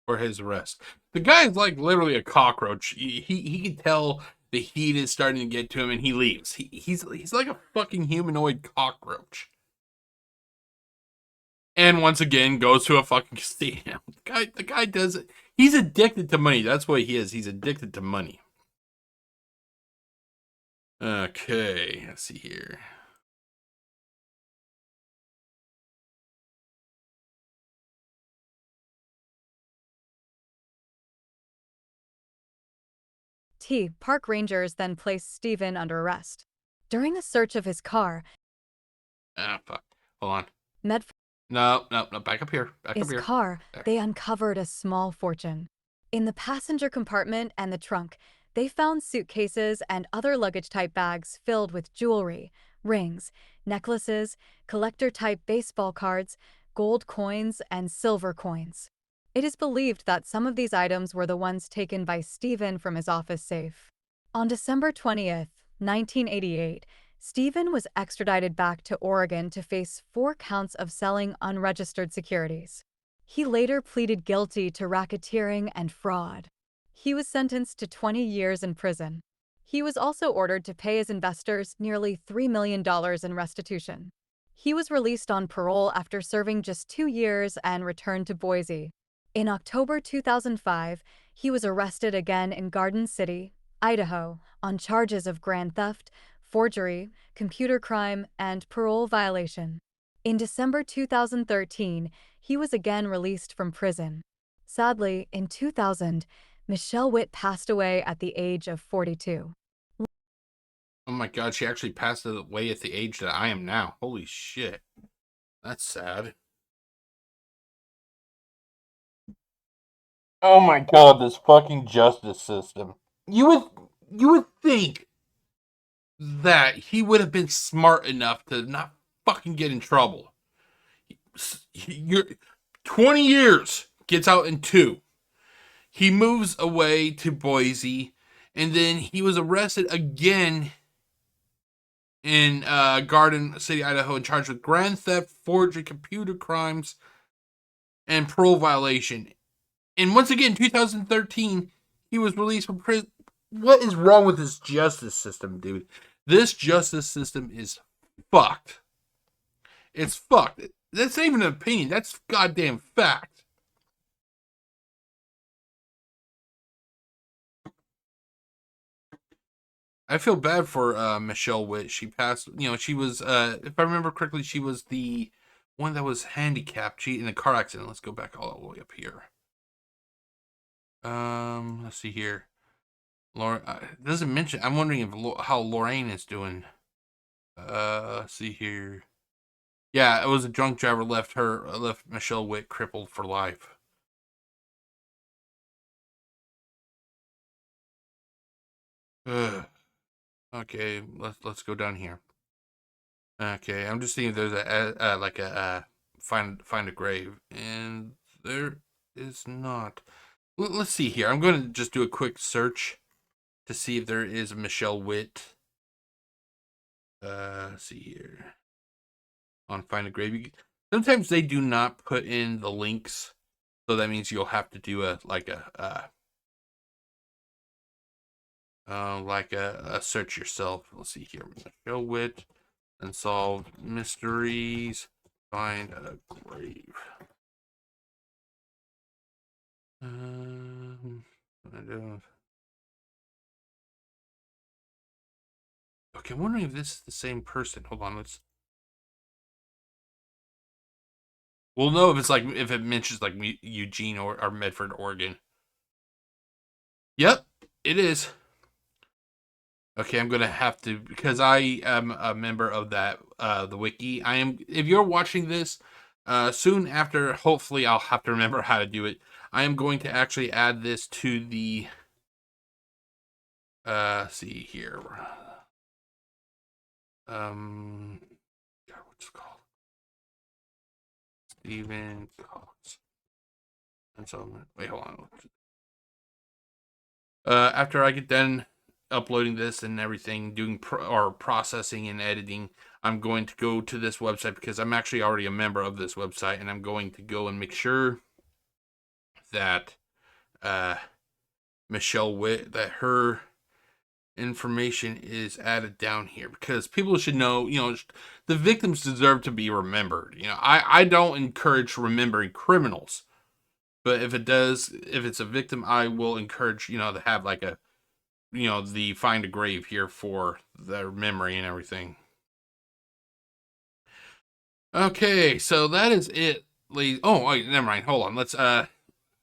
For his arrest. The guy's like literally a cockroach. He can tell the heat is starting to get to him and he leaves. He's like a fucking humanoid cockroach. And once again goes to a fucking casino. The guy does it. He's addicted to money. That's what he is. He's addicted to money. Okay, let's see here. Park rangers then placed Steven under arrest. During a search of his car, Ah, fuck. Hold on. Medford No. Back up here. his car, they uncovered a small fortune. In the passenger compartment and the trunk, they found suitcases and other luggage-type bags filled with jewelry, rings, necklaces, collector-type baseball cards, gold coins, and silver coins. It is believed that some of these items were the ones taken by Steven from his office safe. On December 20th, 1988, Steven was extradited back to Oregon to face 4 counts of selling unregistered securities. He later pleaded guilty to racketeering and fraud. He was sentenced to 20 years in prison. He was also ordered to pay his investors nearly $3 million in restitution. He was released on parole after serving just 2 years and returned to Boise. In October 2005, he was arrested again in Garden City, Idaho, on charges of grand theft, forgery, computer crime, and parole violation. In December 2013, he was again released from prison. Sadly, in 2000, Michelle Witt passed away at the age of 42. Oh my god, she actually passed away at the age that I am now. Holy shit. That's sad. Oh my god, this fucking justice system. You would think that he would have been smart enough to not fucking get in trouble. You're 20 years, gets out in 2. He moves away to Boise, and then he was arrested again in Garden City, Idaho, and charged with grand theft, forgery, computer crimes, and parole violation. And once again, 2013, he was released from prison. What is wrong with this justice system, dude? This justice system is fucked. It's fucked. That's not even an opinion. That's goddamn fact. I feel bad for Michelle Witt. She passed. She was. If I remember correctly, she was the one that was handicapped. She in a car accident. Let's go back all the way up here. Let's see here. Laura doesn't mention. I'm wondering how Lorraine is doing. Let's see here. Yeah, it was a drunk driver left Michelle Witt crippled for life. Ugh. Okay, let's go down here. Okay, I'm just seeing if there's a find a grave, and there is not. Let's see here. I'm going to just do a quick search to see if there is a Michelle Witt. Let's see here. On find a grave. Sometimes they do not put in the links, so that means you'll have to do a search yourself. Let's see here. Michelle Witt, Unsolved Mysteries, find a grave. I don't. Okay, I'm wondering if this is the same person. Hold on, let's. We'll know if it's like if it mentions like Eugene or Medford, Oregon. Yep, it is. Okay, I'm gonna have to, because I am a member of that the wiki. I am. If you're watching this, soon after, hopefully I'll have to remember how to do it. I am going to actually add this to the. See here. God, what's it called? Steven Cox. And so, wait, hold on. After I get done uploading this and everything, doing processing and editing, I'm going to go to this website because I'm actually already a member of this website, and I'm going to go and make sure that Michelle Witt, that her information is added down here, because people should know, the victims deserve to be remembered. I don't encourage remembering criminals, but if it's a victim, I will encourage, to have like a, the find a grave here for their memory and everything. Okay, so that is it. Oh, wait, never mind. Hold on. Let's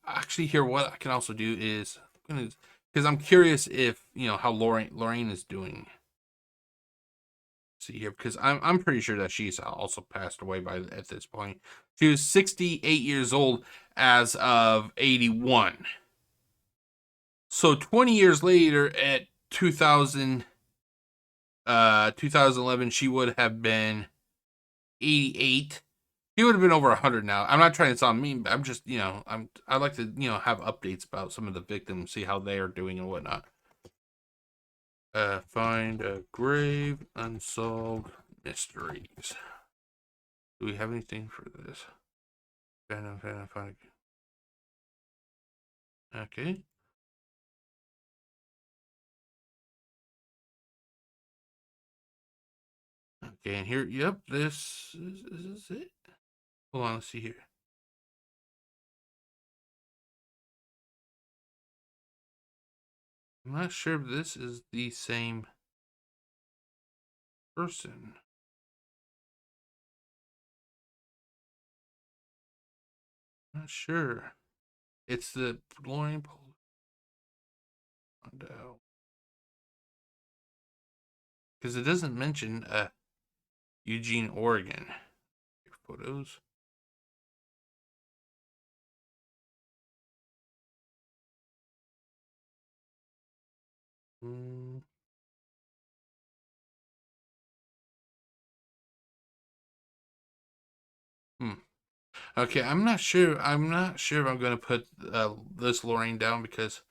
actually here. What I can also do is, because I'm curious if how Lorraine is doing. See here, because I'm pretty sure that she's also passed away at this point. She was 68 years old as of 81. So 20 years later, at 2011, she would have been 88. He would have been over 100 now. I'm not trying to sound mean, but I'm just, I like to, have updates about some of the victims, see how they are doing and whatnot. Find a grave, unsolved mysteries. Do we have anything for this? Okay. Okay, and here, yep, this is it. Hold on, let's see here. I'm not sure if this is the same person. Not sure. It's the Lorraine Pondo. Because it doesn't mention Eugene, Oregon. Your photos. Okay, I'm not sure. I'm not sure if I'm going to put this Lorraine down, because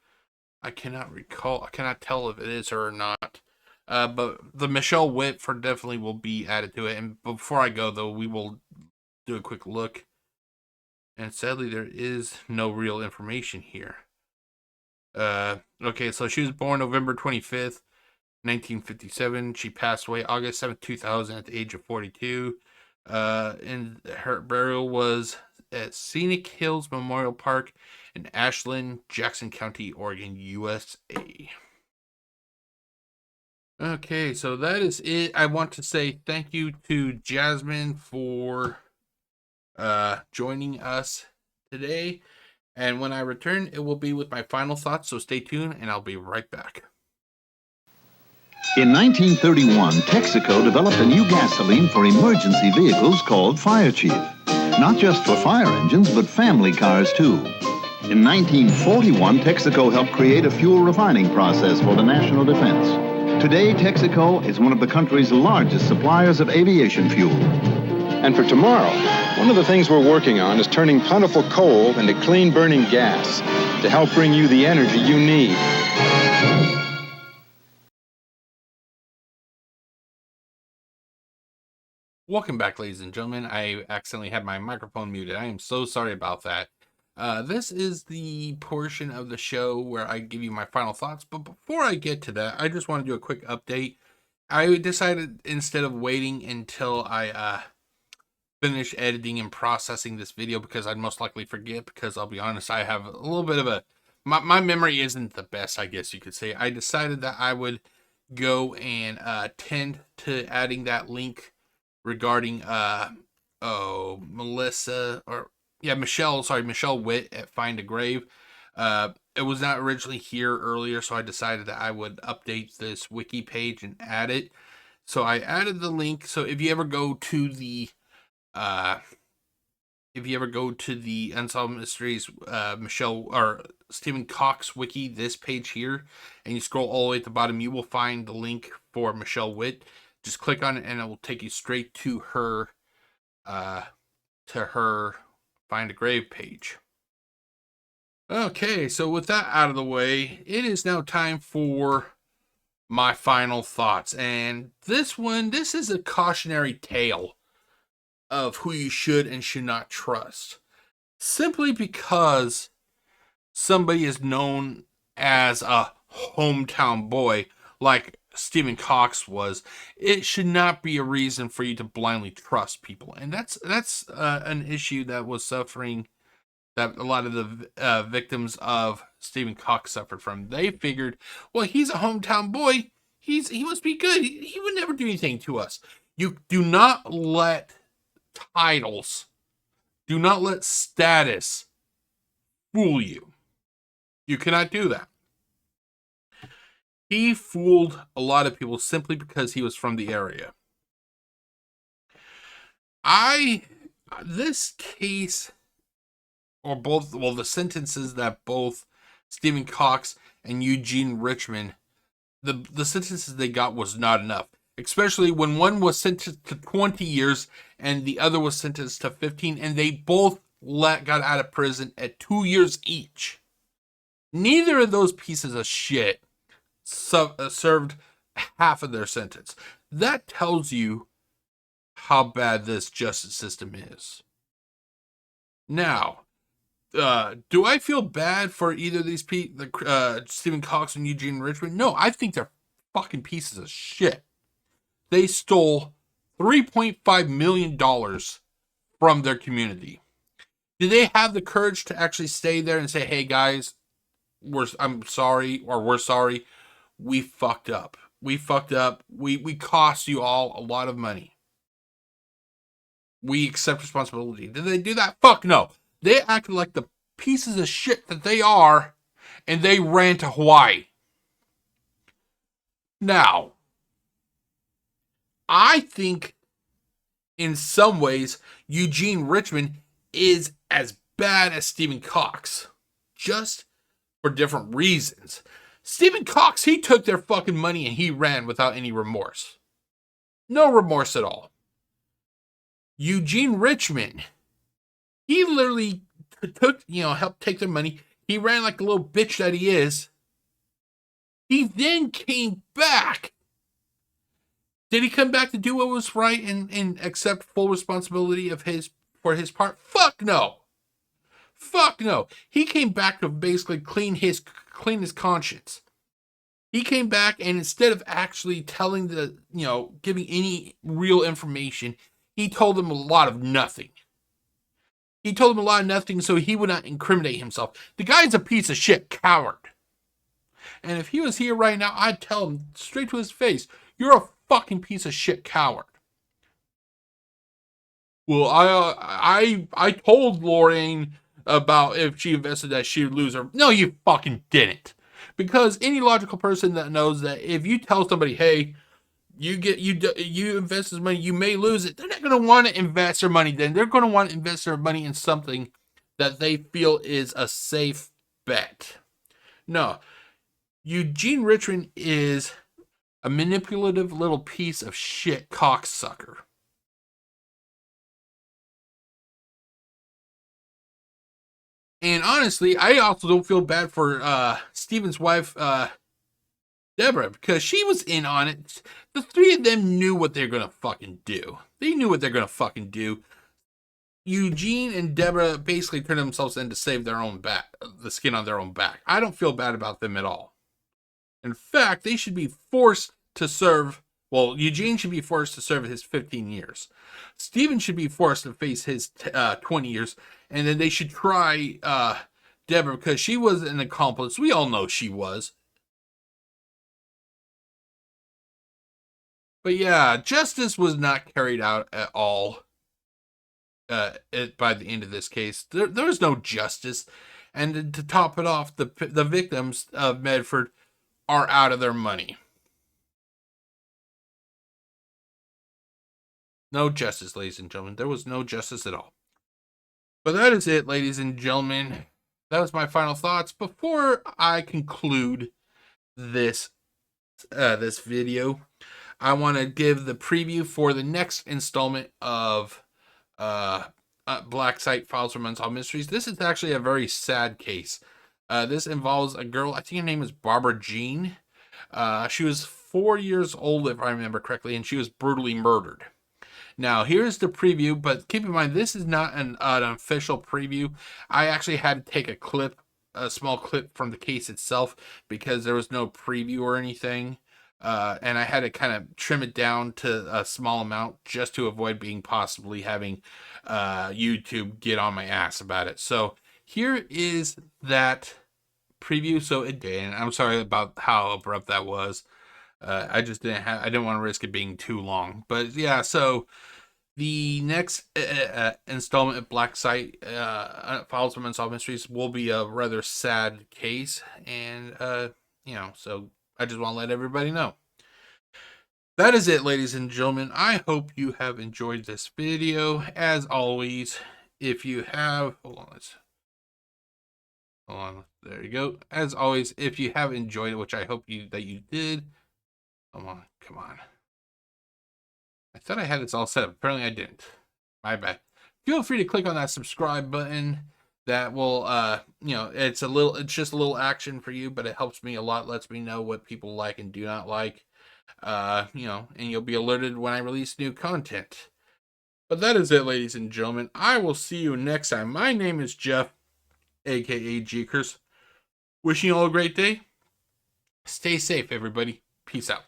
I cannot recall. I cannot tell if it is her or not. But the Michelle Witt for definitely will be added to it. And before I go, though, we will do a quick look. And sadly, there is no real information here. Okay, so she was born November 25th, 1957. She passed away August 7th, 2000 at the age of 42. And her burial was at Scenic Hills Memorial Park in Ashland, Jackson County, Oregon, USA. Okay, so that is it. I want to say thank you to Jasmine for joining us today. And when I return, it will be with my final thoughts, so stay tuned, and I'll be right back. In 1931, Texaco developed a new gasoline for emergency vehicles called Fire Chief. Not just for fire engines, but family cars, too. In 1941, Texaco helped create a fuel refining process for the national defense. Today, Texaco is one of the country's largest suppliers of aviation fuel. And for tomorrow, one of the things we're working on is turning plentiful coal into clean-burning gas to help bring you the energy you need. Welcome back, ladies and gentlemen. I accidentally had my microphone muted. I am so sorry about that. This is the portion of the show where I give you my final thoughts. But before I get to that, I just want to do a quick update. I decided instead of waiting until I finish editing and processing this video, because I'd most likely forget, because I'll be honest, I have a little bit of a... My memory isn't the best, I guess you could say. I decided that I would go and tend to adding that link regarding Michelle Witt at Find a Grave. It was not originally here earlier, so I decided that I would update this wiki page and add it. So I added the link. So if you ever go to the Unsolved Mysteries Michelle or Steven Cox wiki, this page here, and you scroll all the way at the bottom, you will find the link for Michelle Witt. Just click on it and it will take you straight to her Find a Grave page. Okay, so with that out of the way, it is now time for my final thoughts. And this is a cautionary tale of who you should and should not trust. Simply because somebody is known as a hometown boy, like Steven Cox was, it should not be a reason for you to blindly trust people. And that's an issue that was suffering, that a lot of the victims of Steven Cox suffered from. They figured, well, he's a hometown boy, he must be good, he would never do anything to us. You do not let titles, do not let status fool you. You cannot do that. He fooled a lot of people simply because he was from the area. This case, or both, well, the sentences that both Steven Cox and Eugene Richmond, the sentences they got was not enough. Especially when one was sentenced to 20 years and the other was sentenced to 15, and they both got out of prison at 2 years each. Neither of those pieces of shit served half of their sentence. That tells you how bad this justice system is. Now, do I feel bad for either of these Steven Cox and Eugene Richmond? No, I think they're fucking pieces of shit. They stole $3.5 million from their community. Did they have the courage to actually stay there and say, hey guys, I'm sorry, or we're sorry, we fucked up. We cost you all a lot of money. We accept responsibility. Did they do that? Fuck no. They acted like the pieces of shit that they are, and they ran to Hawaii. Now, I think in some ways Eugene Richmond is as bad as Steven Cox, just for different reasons. Steven Cox, he took their fucking money and he ran without any remorse. No remorse at all. Eugene Richmond, he literally took, helped take their money. He ran like the little bitch that he is. He then came back. Did he come back to do what was right and accept full responsibility for his part? Fuck no. Fuck no. He came back to basically clean his conscience. He came back, and instead of actually telling giving any real information, he told them a lot of nothing. He told them a lot of nothing so he would not incriminate himself. The guy's a piece of shit coward. And if he was here right now, I'd tell him straight to his face, you're a fucking piece of shit coward. Well, I told Lorraine about if she invested that she would lose her. No, you fucking didn't. Because any logical person that knows that if you tell somebody, hey, you invest this money, you may lose it, they're not going to want to invest their money then. They're going to want to invest their money in something that they feel is a safe bet. No. Eugene Richmond is a manipulative little piece of shit cocksucker. And honestly, I also don't feel bad for Steven's wife, Deborah, because she was in on it. The three of them knew what they're going to fucking do. They knew what they're going to fucking do. Eugene and Deborah basically turned themselves in to save their own back, the skin on their own back. I don't feel bad about them at all. In fact, they should be forced to serve. Well, Eugene should be forced to serve his 15 years. Steven should be forced to face his 20 years. And then they should try Deborah because she was an accomplice. We all know she was. But yeah, justice was not carried out at all by the end of this case. There was no justice. And to top it off, the victims of Medford are out of their money. No justice, ladies and gentlemen. There was no justice at all. But that is it, ladies and gentlemen. That was my final thoughts. Before I conclude this video, I want to give the preview for the next installment of Black Site Files from Unsolved Mysteries. This is actually a very sad case. This involves a girl, I think her name is Barbara Jean. She was 4 years old, if I remember correctly, and she was brutally murdered. Now, here's the preview, but keep in mind, this is not an official preview. I actually had to take a small clip from the case itself, because there was no preview or anything. And I had to kind of trim it down to a small amount just to avoid possibly having YouTube get on my ass about it. So here is that preview. And I'm sorry about how abrupt that was. I didn't want to risk it being too long. But yeah, so the next installment of Black Site Files from Unsolved Mysteries will be a rather sad case. And, so I just want to let everybody know. That is it, ladies and gentlemen. I hope you have enjoyed this video. As always, if you have... Hold on. There you go. As always, if you have enjoyed it, which I hope that you did... Come on. I thought I had this all set up. Apparently I didn't. My bad. Feel free to click on that subscribe button. That will, it's just a little action for you, but it helps me a lot. Lets me know what people like and do not like. And you'll be alerted when I release new content. But that is it, ladies and gentlemen. I will see you next time. My name is Jeff, aka GCurse. Wishing you all a great day. Stay safe, everybody. Peace out.